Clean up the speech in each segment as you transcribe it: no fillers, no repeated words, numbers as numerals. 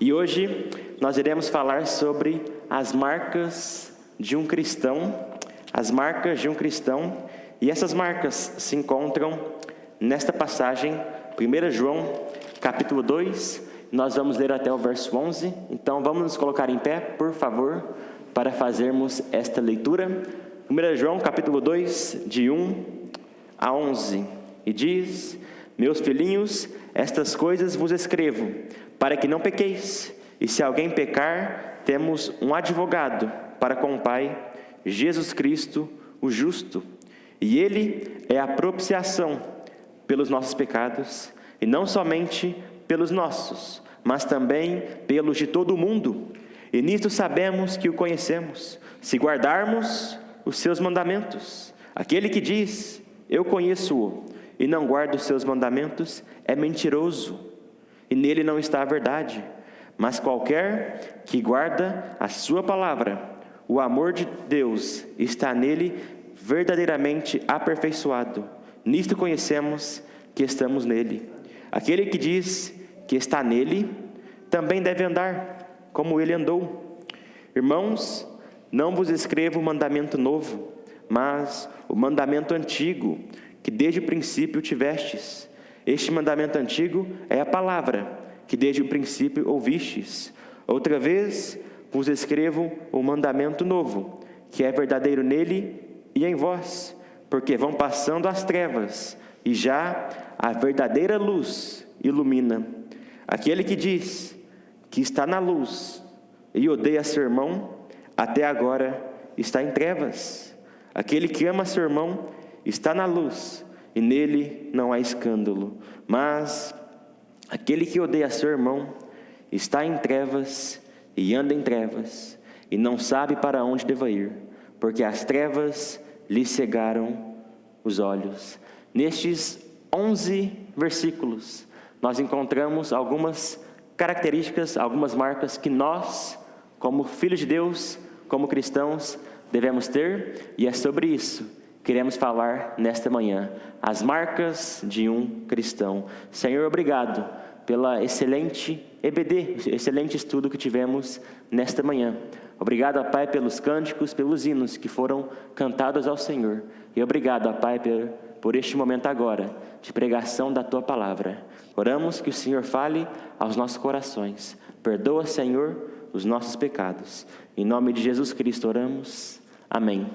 E hoje nós iremos falar sobre as marcas de um cristão, as marcas de um cristão, e essas marcas se encontram nesta passagem, 1 João, capítulo 2, nós vamos ler até o verso 11, então vamos nos colocar em pé, por favor, para fazermos esta leitura. 1 João, capítulo 2, de 1 a 11, e diz: Meus filhinhos, estas coisas vos escrevo, para que não pequeis, e se alguém pecar, temos um advogado para com o Pai, Jesus Cristo, o justo, e Ele é a propiciação pelos nossos pecados, e não somente pelos nossos, mas também pelos de todo o mundo. E nisto sabemos que o conhecemos, se guardarmos os seus mandamentos. Aquele que diz, eu conheço-o, e não guarda os seus mandamentos, é mentiroso, e nele não está a verdade. Mas qualquer que guarda a sua palavra, o amor de Deus está nele verdadeiramente aperfeiçoado. Nisto conhecemos que estamos nele. Aquele que diz que está nele, também deve andar como ele andou. Irmãos, não vos escrevo mandamento novo, mas o mandamento antigo, que desde o princípio tivestes. Este mandamento antigo é a palavra, que desde o princípio ouvistes. Outra vez vos escrevo o mandamento novo, que é verdadeiro nele e em vós, porque vão passando as trevas, e já a verdadeira luz ilumina. Aquele que diz que está na luz e odeia seu irmão, até agora está em trevas. Aquele que ama seu irmão está na luz, e nele não há escândalo. Mas aquele que odeia seu irmão está em trevas e anda em trevas, e não sabe para onde deva ir, porque as trevas lhe cegaram os olhos. Nestes 11 versículos, nós encontramos algumas características, algumas marcas que nós, como filhos de Deus, como cristãos, devemos ter, e é sobre isso que queremos falar nesta manhã, as marcas de um cristão. Senhor, obrigado pela excelente EBD, excelente estudo que tivemos nesta manhã. Obrigado, Pai, pelos cânticos, pelos hinos que foram cantados ao Senhor. E obrigado, Pai, por este momento agora, de pregação da Tua Palavra. Oramos que o Senhor fale aos nossos corações. Perdoa, Senhor, os nossos pecados. Em nome de Jesus Cristo oramos. Amém.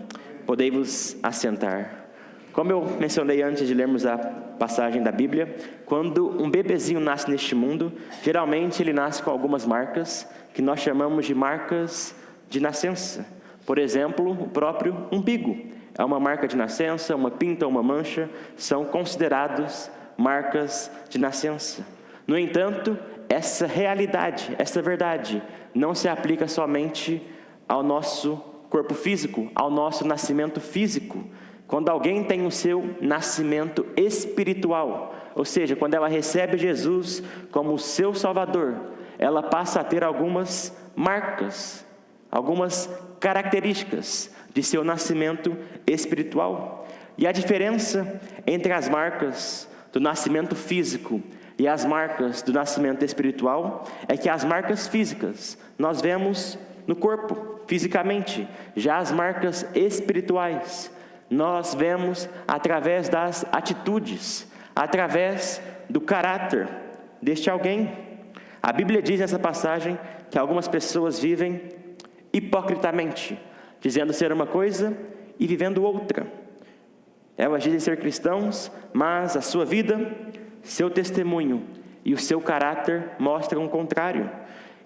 Podei-vos assentar. Como eu mencionei antes de lermos a passagem da Bíblia, quando um bebezinho nasce neste mundo, geralmente ele nasce com algumas marcas, que nós chamamos de marcas de nascença. Por exemplo, o próprio umbigo é uma marca de nascença, uma pinta, uma mancha, são considerados marcas de nascença. No entanto, essa realidade, essa verdade, não se aplica somente ao nosso corpo físico, ao nosso nascimento físico. Quando alguém tem o seu nascimento espiritual, ou seja, quando ela recebe Jesus como seu Salvador, ela passa a ter algumas marcas, algumas características de seu nascimento espiritual. E a diferença entre as marcas do nascimento físico e as marcas do nascimento espiritual é que as marcas físicas nós vemos no corpo, fisicamente. Já as marcas espirituais nós vemos através das atitudes, através do caráter deste alguém. A Bíblia diz nessa passagem que algumas pessoas vivem hipocritamente, dizendo ser uma coisa e vivendo outra. Elas dizem ser cristãos, mas a sua vida, seu testemunho e o seu caráter mostram o contrário.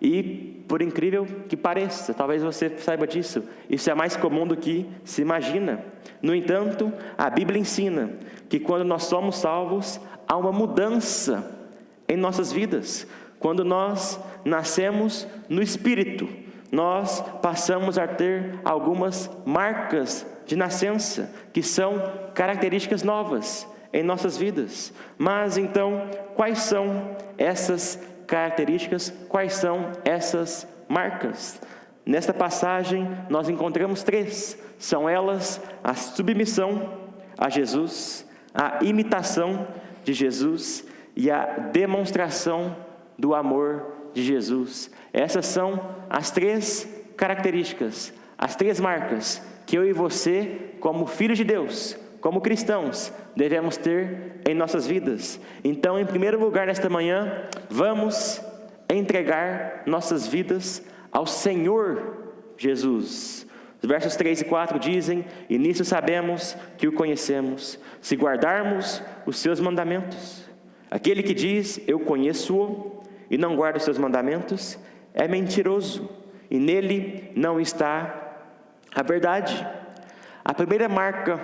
E, por incrível que pareça, talvez você saiba disso, isso é mais comum do que se imagina. No entanto, a Bíblia ensina que quando nós somos salvos, há uma mudança em nossas vidas. Quando nós nascemos no Espírito, nós passamos a ter algumas marcas de nascença, que são características novas em nossas vidas. Mas então, quais são essas características, quais são essas marcas? Nesta passagem nós encontramos 3, são elas a submissão a Jesus, a imitação de Jesus e a demonstração do amor de Jesus. Essas são as 3 características, as 3 marcas que eu e você, como filhos de Deus, como cristãos, devemos ter em nossas vidas. Então, em primeiro lugar, nesta manhã, vamos entregar nossas vidas ao Senhor Jesus. Os versos 3 e 4 dizem: e nisso sabemos que o conhecemos, se guardarmos os seus mandamentos. Aquele que diz, eu conheço-o, e não guarda os seus mandamentos, é mentiroso, e nele não está a verdade. A primeira marca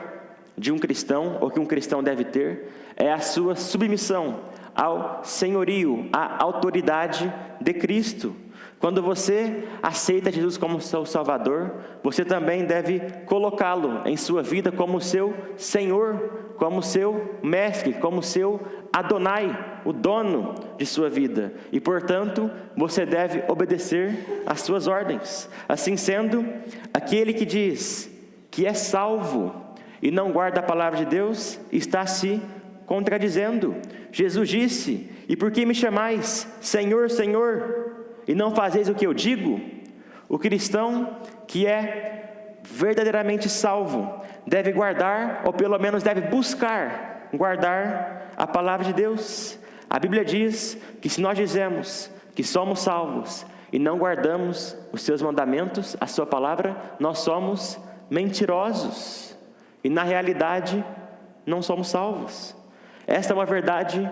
de um cristão, ou que um cristão deve ter, é a sua submissão ao senhorio, à autoridade de Cristo. Quando você aceita Jesus como seu Salvador, você também deve colocá-lo em sua vida como seu Senhor, como seu Mestre, como seu Adonai, o dono de sua vida. E, portanto, você deve obedecer às suas ordens. Assim sendo, aquele que diz que é salvo e não guarda a palavra de Deus, está se contradizendo. Jesus disse: e por que me chamais Senhor, Senhor, e não fazeis o que eu digo? O cristão que é verdadeiramente salvo deve guardar, ou pelo menos deve buscar guardar a palavra de Deus. A Bíblia diz que se nós dizemos que somos salvos e não guardamos os seus mandamentos, a sua palavra, nós somos mentirosos, e na realidade não somos salvos. Esta é uma verdade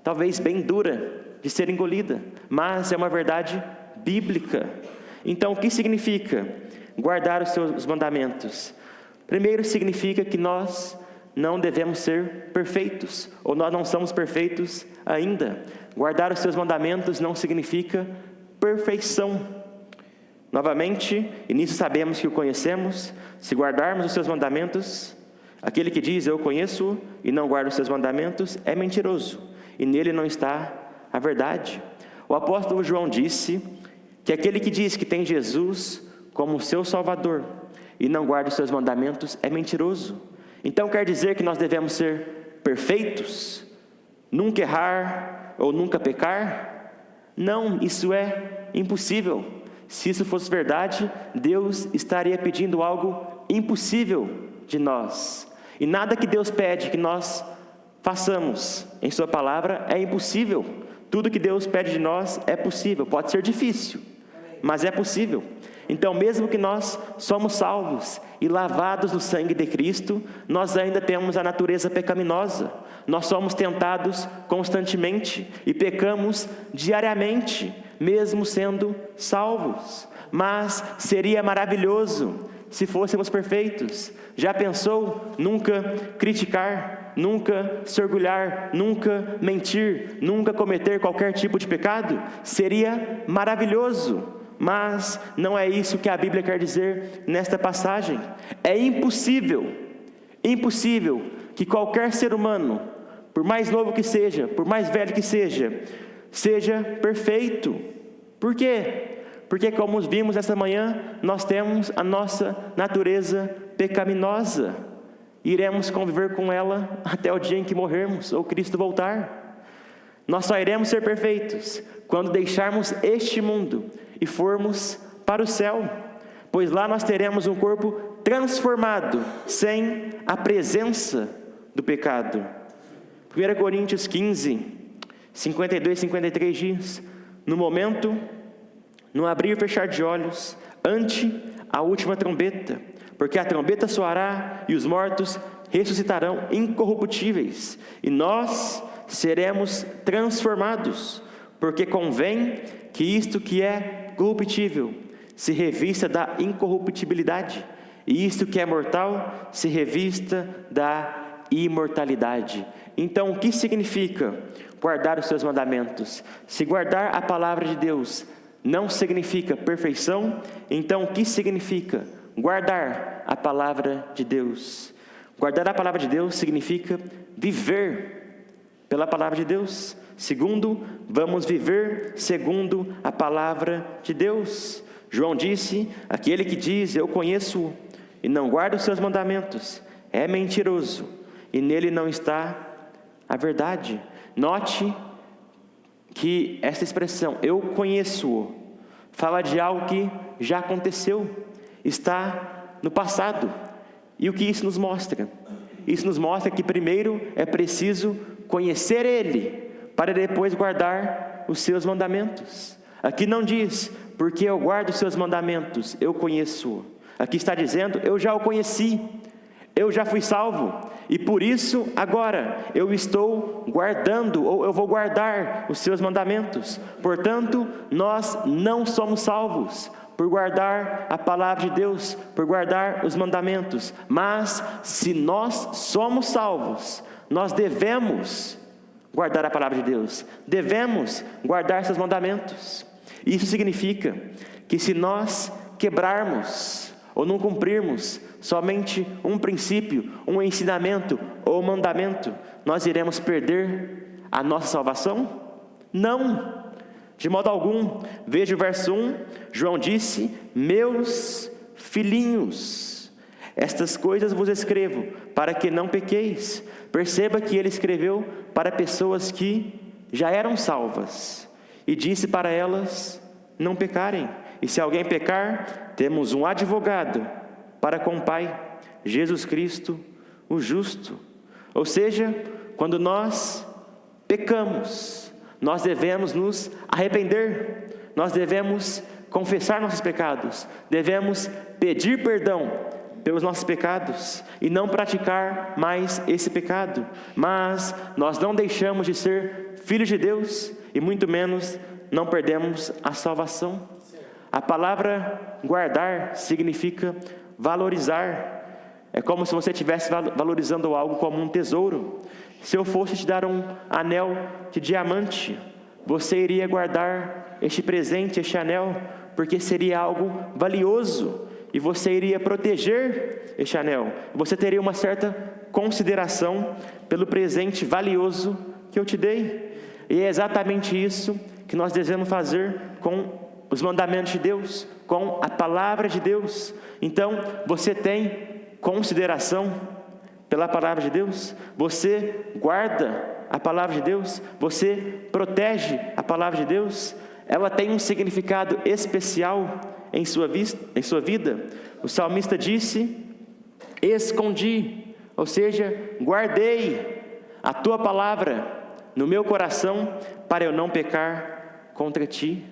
talvez bem dura de ser engolida, mas é uma verdade bíblica. Então, o que significa guardar os seus mandamentos? Primeiro, significa que nós não devemos ser perfeitos, ou nós não somos perfeitos ainda. Guardar os seus mandamentos não significa perfeição. Novamente, e nisso sabemos que o conhecemos, se guardarmos os seus mandamentos, aquele que diz eu conheço e não guarda os seus mandamentos é mentiroso, e nele não está a verdade. O apóstolo João disse que aquele que diz que tem Jesus como seu Salvador e não guarda os seus mandamentos é mentiroso. Então quer dizer que nós devemos ser perfeitos, nunca errar ou nunca pecar? Não, isso é impossível. Se isso fosse verdade, Deus estaria pedindo algo impossível de nós. E nada que Deus pede que nós façamos em sua palavra é impossível. Tudo que Deus pede de nós é possível. Pode ser difícil, mas é possível. Então, mesmo que nós somos salvos e lavados no sangue de Cristo, nós ainda temos a natureza pecaminosa. Nós somos tentados constantemente e pecamos diariamente, mesmo sendo salvos. Mas seria maravilhoso se fôssemos perfeitos. Já pensou nunca criticar, nunca se orgulhar, nunca mentir, nunca cometer qualquer tipo de pecado? Seria maravilhoso. Mas não é isso que a Bíblia quer dizer nesta passagem. É impossível que qualquer ser humano, por mais novo que seja, por mais velho que seja perfeito. Por quê? Porque, como vimos essa manhã, nós temos a nossa natureza pecaminosa. Iremos conviver com ela até o dia em que morrermos, ou Cristo voltar. Nós só iremos ser perfeitos quando deixarmos este mundo e formos para o céu, pois lá nós teremos um corpo transformado, sem a presença do pecado. 1 Coríntios 15, 52 e 53 diz: no abrir e fechar de olhos, ante a última trombeta, porque a trombeta soará e os mortos ressuscitarão incorruptíveis, e nós seremos transformados, porque convém que isto que é corruptível se revista da incorruptibilidade, e isto que é mortal se revista da imortalidade. Então, o que significa guardar os seus mandamentos? Se guardar a palavra de Deus não significa perfeição, então o que significa guardar a palavra de Deus? Guardar a palavra de Deus significa viver pela palavra de Deus. Segundo, vamos viver segundo a palavra de Deus. João disse: aquele que diz eu conheço e não guarda os seus mandamentos é mentiroso, e nele não está a verdade. Note que essa expressão, eu conheço-o, fala de algo que já aconteceu, está no passado. E o que isso nos mostra? Isso nos mostra que primeiro é preciso conhecer Ele, para depois guardar os seus mandamentos. Aqui não diz, porque eu guardo os seus mandamentos, eu conheço-o. Aqui está dizendo, eu já o conheci, eu já fui salvo, e por isso agora eu estou guardando, ou eu vou guardar os seus mandamentos. Portanto, nós não somos salvos por guardar a palavra de Deus, por guardar os mandamentos. Mas, se nós somos salvos, nós devemos guardar a palavra de Deus, devemos guardar seus mandamentos. Isso significa que se nós quebrarmos ou não cumprirmos somente um princípio, um ensinamento ou mandamento, nós iremos perder a nossa salvação? Não, de modo algum. Veja o verso 1, João disse, meus filhinhos, estas coisas vos escrevo, para que não pequeis. Perceba que ele escreveu para pessoas que já eram salvas, e disse para elas não pecarem. E se alguém pecar, temos um advogado para com o Pai, Jesus Cristo, o justo. Ou seja, quando nós pecamos, nós devemos nos arrepender, nós devemos confessar nossos pecados, devemos pedir perdão pelos nossos pecados e não praticar mais esse pecado. Mas nós não deixamos de ser filhos de Deus e muito menos não perdemos a salvação. A palavra guardar significa valorizar. É como se você estivesse valorizando algo como um tesouro. Se eu fosse te dar um anel de diamante, você iria guardar este presente, este anel, porque seria algo valioso, e você iria proteger este anel. Você teria uma certa consideração pelo presente valioso que eu te dei. E é exatamente isso que nós devemos fazer com os mandamentos de Deus, com a palavra de Deus. Então, você tem consideração pela palavra de Deus? Você guarda a palavra de Deus? Você protege a palavra de Deus? Ela tem um significado especial em sua vida. O salmista disse, escondi, ou seja, guardei a tua palavra no meu coração para eu não pecar contra ti.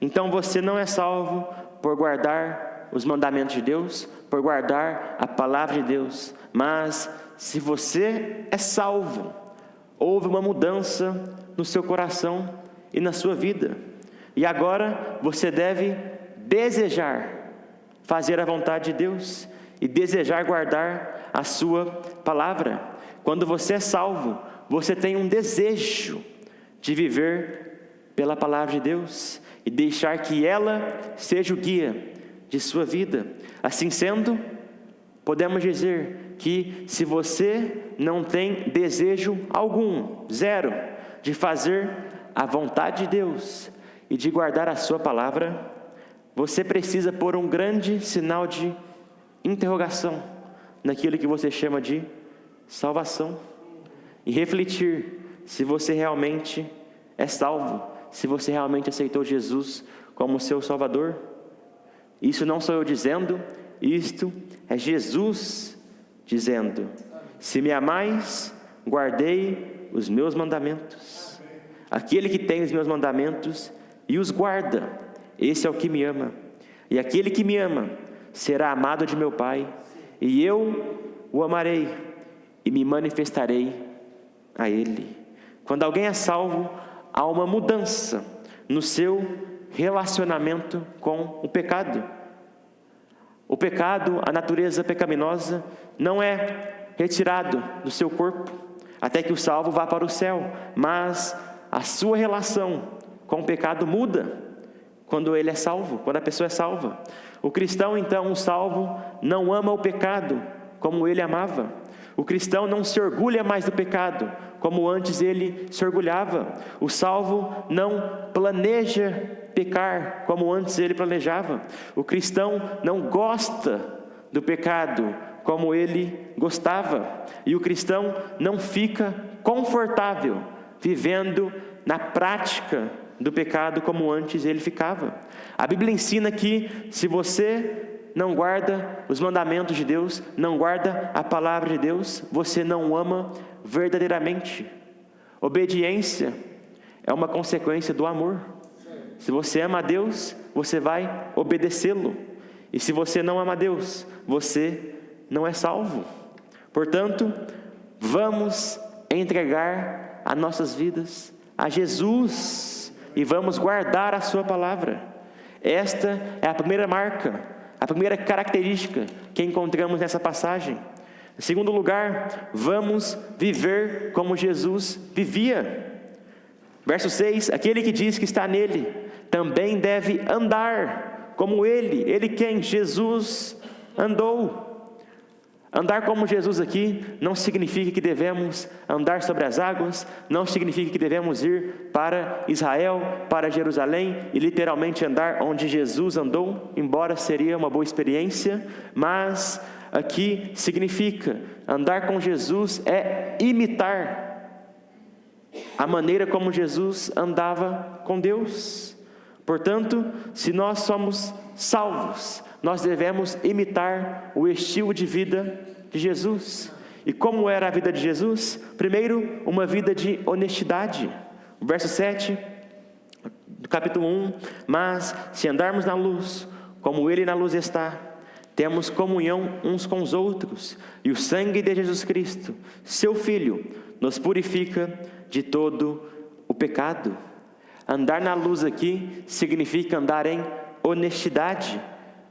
Então você não é salvo por guardar os mandamentos de Deus, por guardar a palavra de Deus. Mas se você é salvo, houve uma mudança no seu coração e na sua vida. E agora você deve desejar fazer a vontade de Deus e desejar guardar a sua palavra. Quando você é salvo, você tem um desejo de viver pela palavra de Deus e deixar que ela seja o guia de sua vida. Assim sendo, podemos dizer que se você não tem desejo algum, zero, de fazer a vontade de Deus e de guardar a sua palavra, você precisa pôr um grande sinal de interrogação naquilo que você chama de salvação e refletir se você realmente é salvo, se você realmente aceitou Jesus como seu Salvador. Isso não sou eu dizendo, isto é Jesus dizendo, se me amais, guardei os meus mandamentos. Aquele que tem os meus mandamentos e os guarda, esse é o que me ama. E aquele que me ama será amado de meu Pai, e eu o amarei e me manifestarei a ele. Quando alguém é salvo, há uma mudança no seu relacionamento com o pecado. O pecado, a natureza pecaminosa, não é retirado do seu corpo, até que o salvo vá para o céu, mas a sua relação com o pecado muda quando ele é salvo, quando a pessoa é salva. O cristão, então, o salvo, não ama o pecado como ele amava. O cristão não se orgulha mais do pecado, como antes ele se orgulhava. O salvo não planeja pecar, como antes ele planejava. O cristão não gosta do pecado, como ele gostava. E o cristão não fica confortável vivendo na prática do pecado como antes ele ficava. A Bíblia ensina que se você não guarda os mandamentos de Deus, não guarda a palavra de Deus, você não o ama verdadeiramente. Obediência é uma consequência do amor. Se você ama a Deus, você vai obedecê-lo. E se você não ama a Deus, você não é salvo. Portanto, vamos entregar as nossas vidas a Jesus e vamos guardar a sua palavra. Esta é a primeira marca, a primeira característica que encontramos nessa passagem. Em segundo lugar, vamos viver como Jesus vivia. Verso 6, aquele que diz que está nele, também deve andar como ele. Ele quem? Jesus andou. Andar como Jesus aqui não significa que devemos andar sobre as águas, não significa que devemos ir para Israel, para Jerusalém e literalmente andar onde Jesus andou, embora seria uma boa experiência, mas aqui significa andar com Jesus é imitar a maneira como Jesus andava com Deus. Portanto, se nós somos salvos, nós devemos imitar o estilo de vida de Jesus. E como era a vida de Jesus? Primeiro, uma vida de honestidade. O verso 7 do capítulo 1, mas se andarmos na luz, como Ele na luz está, temos comunhão uns com os outros, e o sangue de Jesus Cristo, seu Filho, nos purifica de todo o pecado. Andar na luz aqui significa andar em honestidade.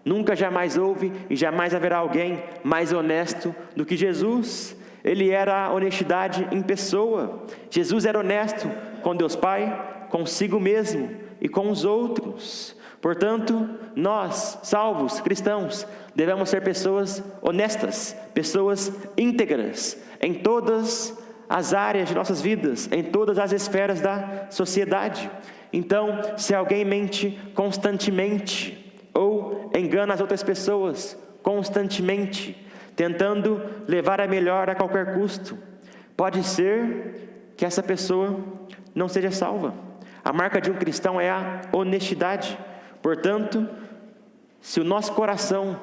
Nunca jamais houve e jamais haverá alguém mais honesto do que Jesus. Ele era a honestidade em pessoa. Jesus era honesto com Deus Pai, consigo mesmo e com os outros. Portanto, nós, salvos, cristãos, devemos ser pessoas honestas, pessoas íntegras em todas as áreas de nossas vidas, em todas as esferas da sociedade. Então, se alguém mente constantemente, ou engana as outras pessoas constantemente, tentando levar a melhor a qualquer custo, pode ser que essa pessoa não seja salva. A marca de um cristão é a honestidade. Portanto, se o nosso coração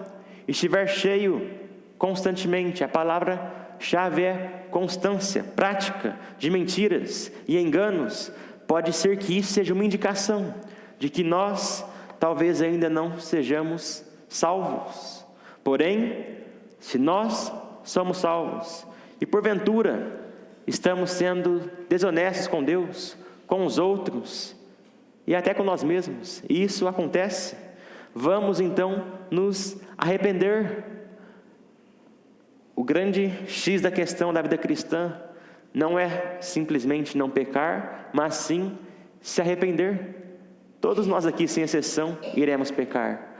estiver cheio constantemente, a palavra-chave é constância, prática de mentiras e enganos, pode ser que isso seja uma indicação de que nós talvez ainda não sejamos salvos. Porém, se nós somos salvos e porventura estamos sendo desonestos com Deus, com os outros e até com nós mesmos, e isso acontece, vamos então nos arrepender. O grande X da questão da vida cristã não é simplesmente não pecar, mas sim se arrepender. Todos nós aqui, sem exceção, iremos pecar.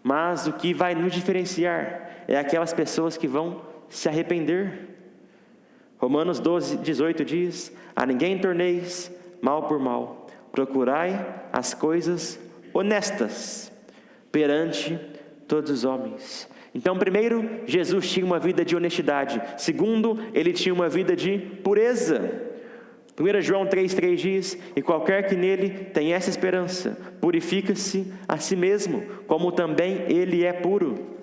Mas o que vai nos diferenciar é aquelas pessoas que vão se arrepender. Romanos 12, 18 diz: a ninguém torneis mal por mal, procurai as coisas honestas perante todos os homens. Então, primeiro, Jesus tinha uma vida de honestidade. Segundo, ele tinha uma vida de pureza. 1 João 3,3 diz: e qualquer que nele tem essa esperança, purifica-se a si mesmo, como também ele é puro.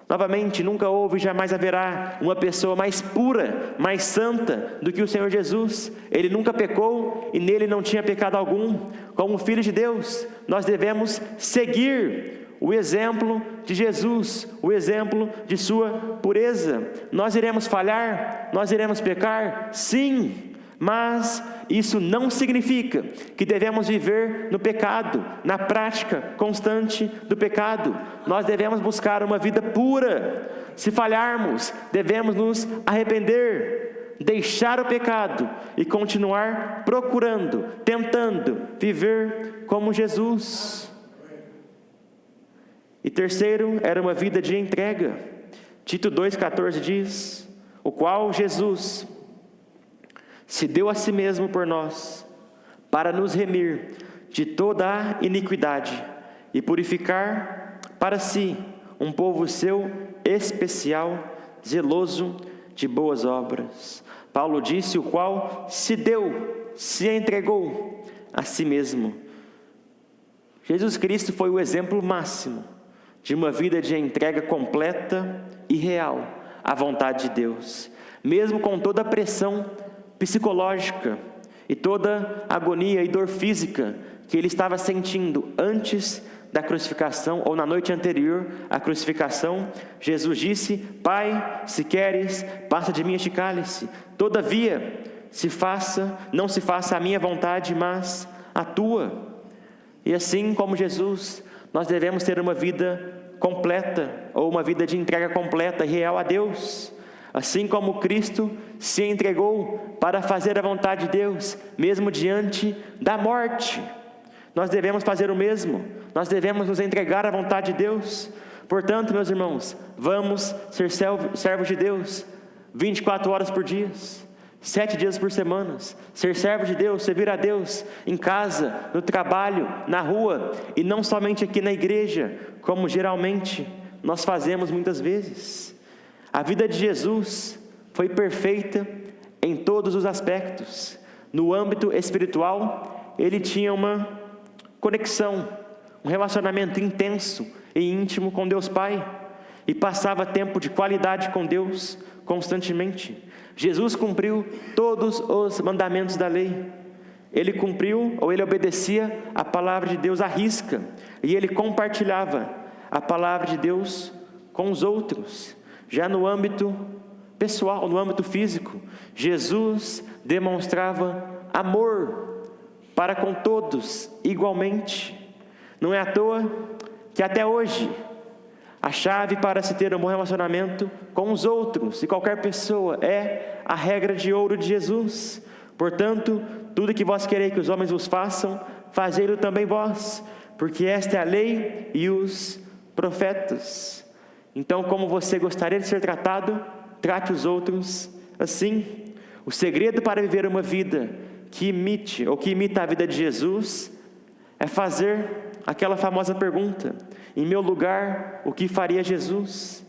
Novamente, nunca houve e jamais haverá uma pessoa mais pura, mais santa do que o Senhor Jesus. Ele nunca pecou e nele não tinha pecado algum. Como filho de Deus, nós devemos seguir o exemplo de Jesus, o exemplo de sua pureza. Nós iremos falhar, nós iremos pecar, sim. Mas isso não significa que devemos viver no pecado, na prática constante do pecado. Nós devemos buscar uma vida pura. Se falharmos, devemos nos arrepender, deixar o pecado e continuar procurando, tentando viver como Jesus. E terceiro, era uma vida de entrega. Tito 2,14 diz: o qual Jesus se deu a si mesmo por nós, para nos remir de toda a iniquidade e purificar para si um povo seu especial, zeloso de boas obras. Paulo disse: o qual se deu se entregou a si mesmo. Jesus Cristo foi o exemplo máximo de uma vida de entrega completa e real à vontade de Deus, mesmo com toda a pressão psicológica e toda a agonia e dor física que ele estava sentindo antes da crucificação ou na noite anterior à crucificação. Jesus disse: Pai, se queres, passa de mim este cálice. Todavia, não se faça a minha vontade, mas a tua. E assim como Jesus, nós devemos ter uma vida completa, ou uma vida de entrega completa e real a Deus. Assim como Cristo se entregou para fazer a vontade de Deus, mesmo diante da morte, nós devemos fazer o mesmo. Nós devemos nos entregar à vontade de Deus. Portanto, meus irmãos, vamos ser servos de Deus 24 horas por dia, 7 dias por semana. Ser servo de Deus, servir a Deus em casa, no trabalho, na rua, e não somente aqui na igreja, como geralmente nós fazemos muitas vezes. A vida de Jesus foi perfeita em todos os aspectos. No âmbito espiritual, ele tinha uma conexão, um relacionamento intenso e íntimo com Deus Pai, e passava tempo de qualidade com Deus constantemente. Jesus cumpriu todos os mandamentos da lei. Ele cumpriu, ou ele obedecia a palavra de Deus à risca, e ele compartilhava a palavra de Deus com os outros. Já no âmbito pessoal, no âmbito físico, Jesus demonstrava amor para com todos igualmente. Não é à toa que até hoje a chave para se ter um bom relacionamento com os outros e qualquer pessoa é a regra de ouro de Jesus. Portanto, tudo que vós quereis que os homens vos façam, fazei-lo também vós, porque esta é a lei e os profetas. Então, como você gostaria de ser tratado, trate os outros assim. O segredo para viver uma vida que imita a vida de Jesus é fazer aquela famosa pergunta: em meu lugar, o que faria Jesus?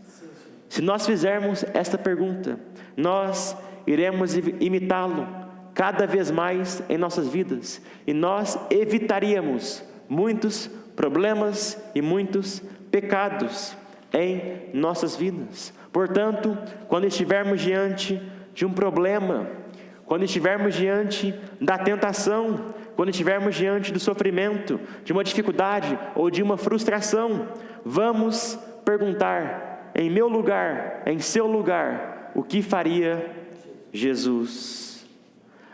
Se nós fizermos esta pergunta, nós iremos imitá-lo cada vez mais em nossas vidas, e nós evitaríamos muitos problemas e muitos pecados em nossas vidas. Portanto, quando estivermos diante de um problema, quando estivermos diante da tentação, quando estivermos diante do sofrimento, de uma dificuldade ou de uma frustração, vamos perguntar: em meu lugar, em seu lugar, o que faria Jesus?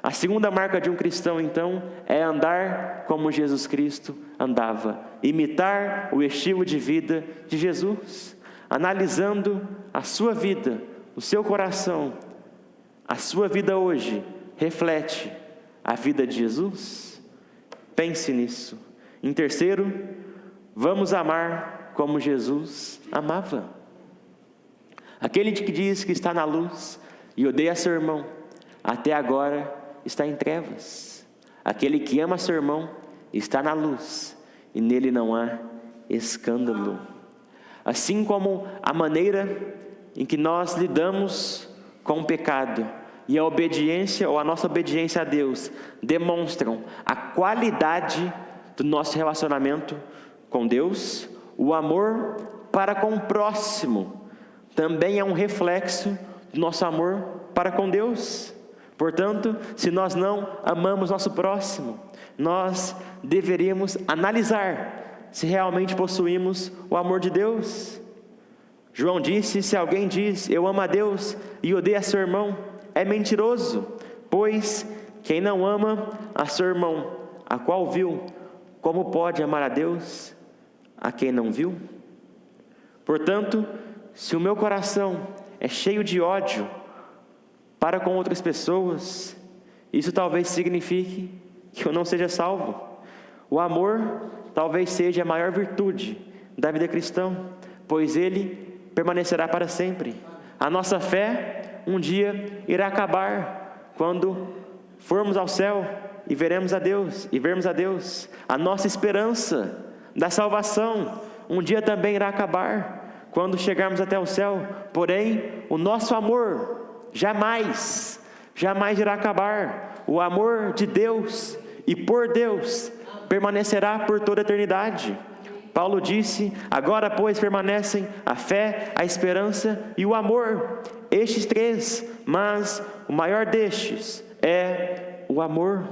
A segunda marca de um cristão, então, é andar como Jesus Cristo andava, imitar o estilo de vida de Jesus. Analisando a sua vida, o seu coração, a sua vida hoje reflete a vida de Jesus? Pense nisso. Em terceiro, vamos amar como Jesus amava. Aquele que diz que está na luz e odeia seu irmão, até agora está em trevas. Aquele que ama seu irmão está na luz, e nele não há escândalo. Assim como a maneira em que nós lidamos com o pecado e a obediência ou a nossa obediência a Deus demonstram a qualidade do nosso relacionamento com Deus, o amor para com o próximo também é um reflexo do nosso amor para com Deus. Portanto, se nós não amamos nosso próximo, nós deveríamos analisar se realmente possuímos o amor de Deus. João disse: se alguém diz eu amo a Deus e odeia seu irmão, é mentiroso, pois quem não ama a seu irmão, a qual viu, como pode amar a Deus, a quem não viu? Portanto, se o meu coração é cheio de ódio para com outras pessoas, isso talvez signifique que eu não seja salvo. O amor talvez seja a maior virtude da vida cristã, pois ele permanecerá para sempre. A nossa fé um dia irá acabar quando formos ao céu e veremos a Deus, e vermos a Deus. A nossa esperança da salvação um dia também irá acabar quando chegarmos até o céu. Porém, o nosso amor jamais jamais irá acabar. O amor de Deus e por Deus permanecerá por toda a eternidade. Paulo disse: agora, pois, permanecem a fé, a esperança e o amor. Estes três, mas o maior destes é o amor.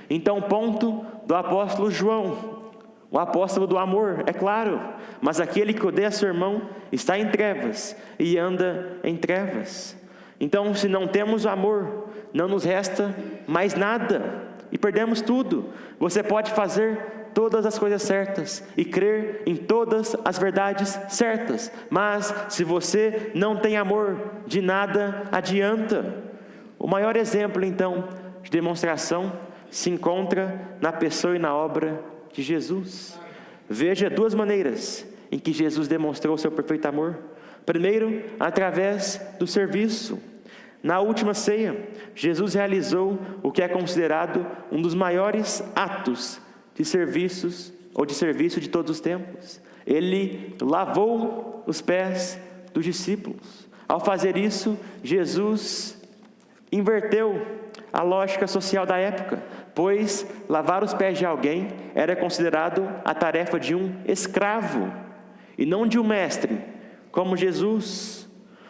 Então, ponto do apóstolo João, o apóstolo do amor, é claro. Mas aquele que odeia seu irmão está em trevas e anda em trevas. Então, se não temos o amor, não nos resta mais nada e perdemos tudo. Você pode fazer todas as coisas certas e crer em todas as verdades certas, mas se você não tem amor, de nada adianta. O maior exemplo, então, de demonstração se encontra na pessoa e na obra de Jesus. Veja duas maneiras em que Jesus demonstrou o seu perfeito amor. Primeiro, através do serviço. Na última ceia, Jesus realizou o que é considerado um dos maiores atos de serviço de todos os tempos. Ele lavou os pés dos discípulos. Ao fazer isso, Jesus inverteu a lógica social da época, pois lavar os pés de alguém era considerado a tarefa de um escravo e não de um mestre, como Jesus.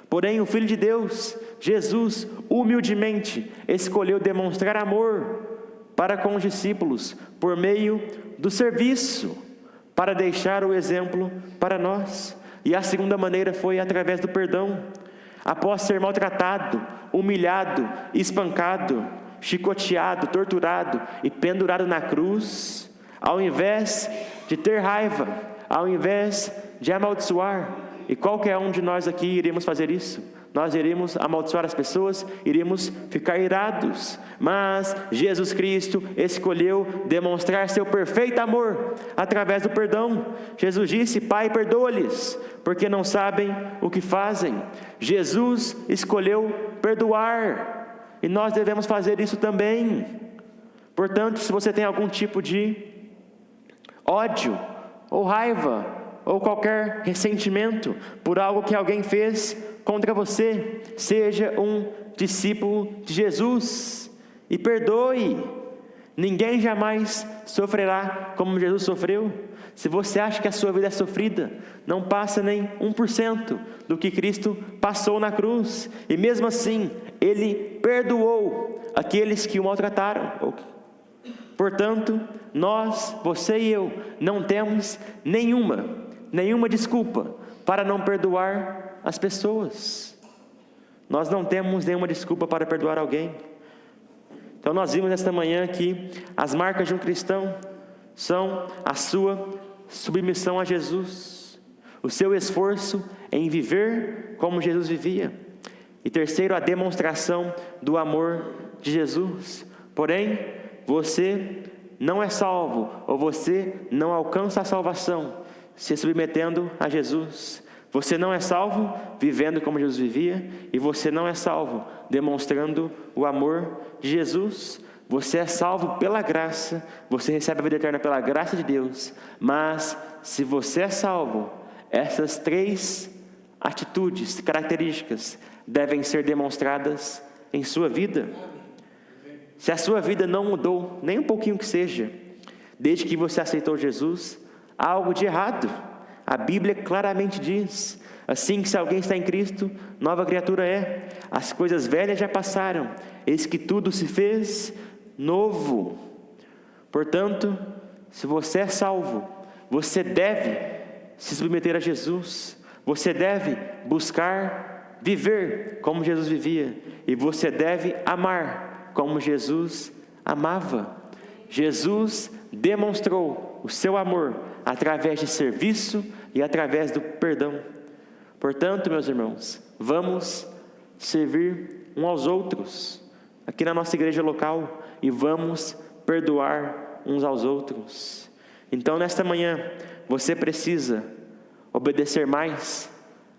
Porém, o Filho de Deus, Jesus, humildemente escolheu demonstrar amor para com os discípulos por meio do serviço, para deixar o exemplo para nós. E a segunda maneira foi através do perdão. Após ser maltratado, humilhado, espancado, chicoteado, torturado e pendurado na cruz, ao invés de ter raiva, ao invés de amaldiçoar, e qualquer um de nós aqui iremos fazer isso. Nós iremos amaldiçoar as pessoas, iremos ficar irados. Mas Jesus Cristo escolheu demonstrar seu perfeito amor através do perdão. Jesus disse: Pai, perdoa-lhes, porque não sabem o que fazem. Jesus escolheu perdoar, e nós devemos fazer isso também. Portanto, se você tem algum tipo de ódio ou raiva, ou qualquer ressentimento por algo que alguém fez contra você, seja um discípulo de Jesus e perdoe. Ninguém jamais sofrerá como Jesus sofreu. Se você acha que a sua vida é sofrida, não passa nem 1% do que Cristo passou na cruz, e mesmo assim Ele perdoou aqueles que o maltrataram. Portanto, nós, você e eu, não temos nenhuma desculpa para não perdoar as pessoas. Nós não temos nenhuma desculpa para perdoar alguém. Então nós vimos nesta manhã que as marcas de um cristão são a sua submissão a Jesus, o seu esforço em viver como Jesus vivia, e terceiro, a demonstração do amor de Jesus. Porém, você não é salvo, ou você não alcança a salvação se submetendo a Jesus. Você não é salvo vivendo como Jesus vivia, e você não é salvo demonstrando o amor de Jesus. Você é salvo pela graça, você recebe a vida eterna pela graça de Deus. Mas se você é salvo, essas três atitudes, características, devem ser demonstradas em sua vida. Se a sua vida não mudou, nem um pouquinho que seja, desde que você aceitou Jesus, há algo de errado. A Bíblia claramente diz: assim que se alguém está em Cristo, nova criatura é. As coisas velhas já passaram, eis que tudo se fez novo. Portanto, se você é salvo, você deve se submeter a Jesus. Você deve buscar viver como Jesus vivia, e você deve amar como Jesus amava. Jesus demonstrou o seu amor através de serviço e através do perdão. Portanto, meus irmãos, vamos servir uns aos outros aqui na nossa igreja local, e vamos perdoar uns aos outros. Então, nesta manhã, você precisa obedecer mais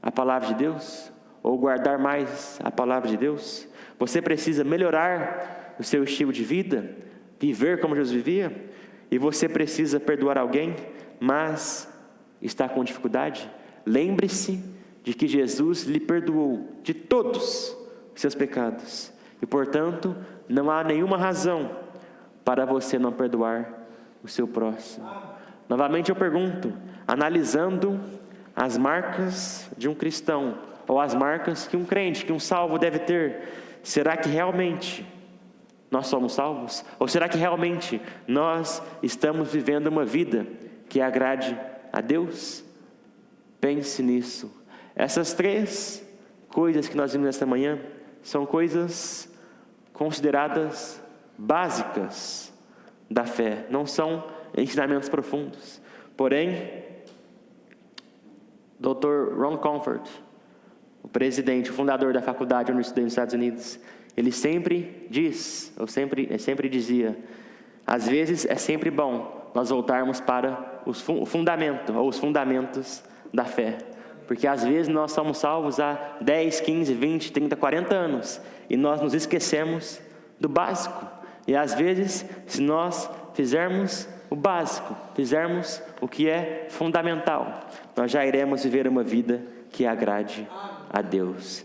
a palavra de Deus, ou guardar mais a palavra de Deus. Você precisa melhorar o seu estilo de vida, viver como Jesus vivia, e você precisa perdoar alguém, mas está com dificuldade. Lembre-se de que Jesus lhe perdoou de todos os seus pecados, E, portanto, não há nenhuma razão para você não perdoar o seu próximo. Novamente eu pergunto, analisando as marcas de um cristão, ou as marcas que um crente, que um salvo deve ter, será que realmente nós somos salvos? Ou será que realmente nós estamos vivendo uma vida que agrade a Deus? Pense nisso. Essas 3 coisas que nós vimos nesta manhã são coisas consideradas básicas da fé, não são ensinamentos profundos. Porém, Dr. Ron Comfort, o presidente, o fundador da faculdade onde eu estudei nos Estados Unidos, ele sempre dizia, às vezes é sempre bom nós voltarmos para o fundamento, ou os fundamentos da fé. Porque às vezes nós somos salvos há 10, 15, 20, 30, 40 anos, e nós nos esquecemos do básico. E às vezes, se nós fizermos o básico, fizermos o que é fundamental, nós já iremos viver uma vida que agrade a Deus.